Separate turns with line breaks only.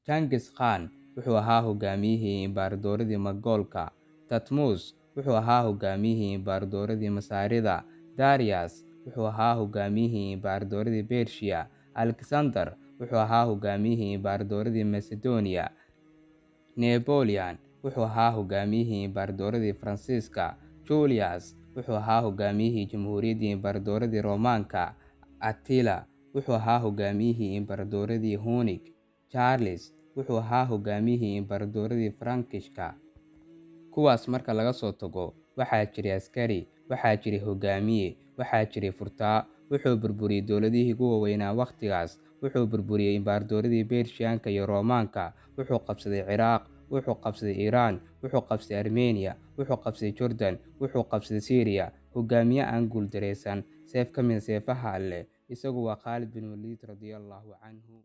Genghis Khan wuxuu ahaa hogaamiyihii imbaradooradii Mongoolka. Thutmose wuxuu ahaa hogaamiyihii imbaradooradii Masaarida. Darius wuxuu ahaa hogaamiyihii imbaradooradii Persia. Alexander wuxuu ahaa hogaamiyihii imbaradooradii Macedonia. Napoleon wuxuu ahaa hogaamiyihii imbaradooradii Faransiiska. Julius wuxuu ahaa hogaamiyihii jamhuuriyaddii imbaradooradii Roomaanka. Attila wuxuu ahaa hogaamiyihii imbaradooradii Hunnic. Charles wuxuu ahaa hogaamiyihii imbaradooradii Frankishka. Kuwaas marka laga soo tago, waxaa jiray askari, waxaa jiray hogaamiye, waxaa jiray furtaa. Wuxuu burburiyey dowladihii ugu waaweynaa waqtigaas. Wuxuu burburiyey imbaradooradii Bershiyaanka iyo Roomaanka. Wuxuu qabsaday Ciraaq, wuxuu qabsaday Iiraan, wuxuu qabsaday Armenia, wuxuu qabsaday Jordan, wuxuu qabsaday Syria. Hogaamiye aan guuldareysan, seef ka mid ah seefaha Alle. Isagu waa Khalid bin Waliid radiyallahu canhu.